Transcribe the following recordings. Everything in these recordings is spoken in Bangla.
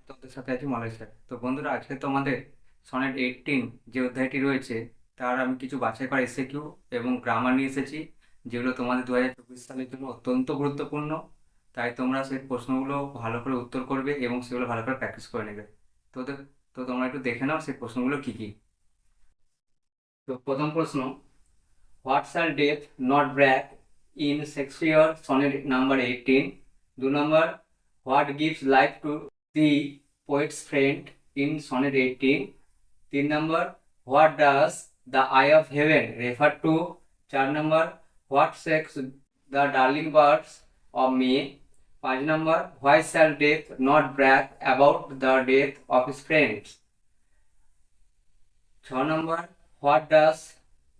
তোমাদের সাথে আছি মালয়েশিয়া। তো বন্ধুরা, আজকে তোমাদের সনেট 18 যে অধ্যায়টি রয়েছে তার আমি কিছু বাছাই করা এসএকিউ এবং গ্রামার নিয়ে এসেছি, যেগুলো তোমাদের 2024 সালের জন্য অত্যন্ত গুরুত্বপূর্ণ। তাই তোমরা সেই প্রশ্নগুলো ভালো করে উত্তর করবে এবং সেগুলো ভালো করে প্র্যাকটিস করে নেবে। তো তো- তো তোমরা একটু দেখে নাও সেই প্রশ্নগুলো কি কি। তো প্রথম প্রশ্ন, what shall death not BRAC in Shakespeare sonnet number 18? 2 number, what gives life to the poets friend in sonnet 18? 3 number, what does the I of haven refer to? 4 number, what sex the darling birds of May? 5 number, why shall death not BRAC about the death of his friends? 6 number, what does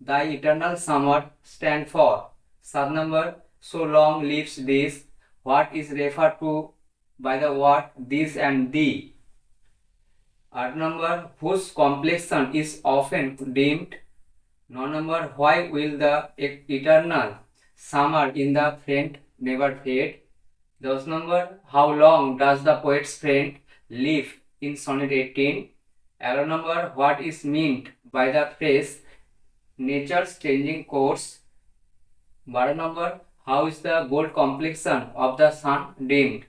the eternal summer stand for? 7 number, so long lives this, what is refer to by the word this and the? 8 number, whose complexion is often dimmed? 9 number, why will the eternal summer in the friend never fade? 10 number, how long does the poet's friend live in sonnet 18? 11 number, what is meant by the phrase nature's changing course? 12 number, how is the gold complexion of the sun dimmed?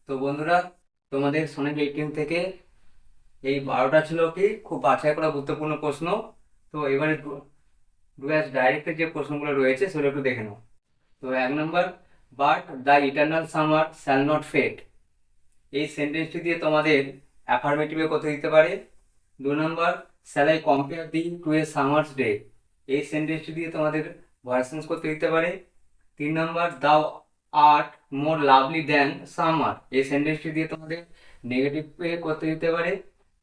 তো বন্ধুরা, তোমাদের সনেট 18 থেকে এই 12টা ছিল কি খুব বাছাই করা গুরুত্বপূর্ণ প্রশ্ন। তো এবারে ডুয়াস ডাইরেক্টের যে প্রশ্নগুলো রয়েছে সেগুলো একটু দেখে নাও। তো 1 নম্বর, but the eternal summer shall not fade, এই সেন্টেন্সটি দিয়ে তোমাদের অ্যাফার্মেটিভে কথা দিতে পারে। 2 নম্বর, shall I compare thee to a summer's day, এই সেন্টেন্সটি দিয়ে তোমাদের ভয়েস চেঞ্জ করতে দিতে পারে। 3 নম্বর, thou art more lovely than summer, এই সেন্টেন্সটি দিয়ে তোমাদের নেগেটিভে করতে দিতে পারে।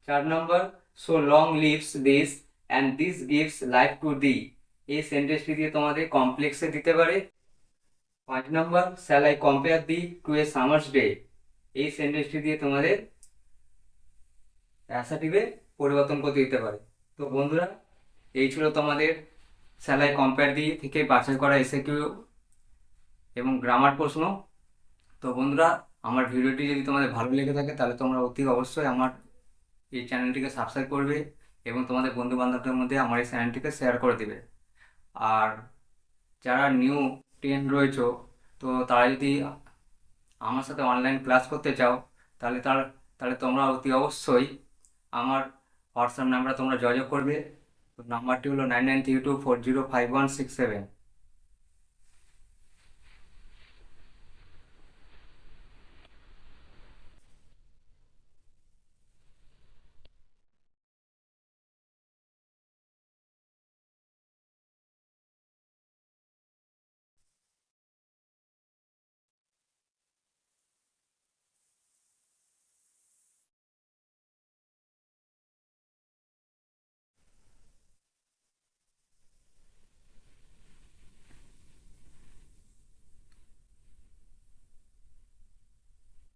4 নম্বর, so long lives this and this gives life to thee, এই সেন্টেন্সটি দিয়ে তোমাদের কমপ্লেক্সে দিতে পারে। 5 নম্বর, shall I compare thee to a summer's day, এই সেন্টেন্সটি দিয়ে তোমাদের অ্যাসাটিভে পরিবর্তন করতে দিতে পারে। তো বন্ধুরা, এই ছিল তোমাদের শ্যাল আই কম্পেয়ার দি থেকে বাছাই করা এসএকিউ এবং গ্রামার প্রশ্ন। তো বন্ধুরা, আমার ভিডিওটি যদি তোমাদের ভালো লেগে থাকে তাহলে তোমরা অতি অবশ্যই আমার এই চ্যানেলটিকে সাবস্ক্রাইব করবে এবং তোমাদের বন্ধু বান্ধবদের মধ্যে আমার এই চ্যানেলটিকে শেয়ার করে দেবে। আর যারা নিউ টেন রয়েছে, তো তারা যদি আমার সাথে অনলাইন ক্লাস করতে চাও তাহলে তাহলে তোমরা অতি অবশ্যই আমার হোয়াটসঅ্যাপ নাম্বারে তোমরা যোগাযোগ করবে। তো নাম্বারটি হলো 9932405167।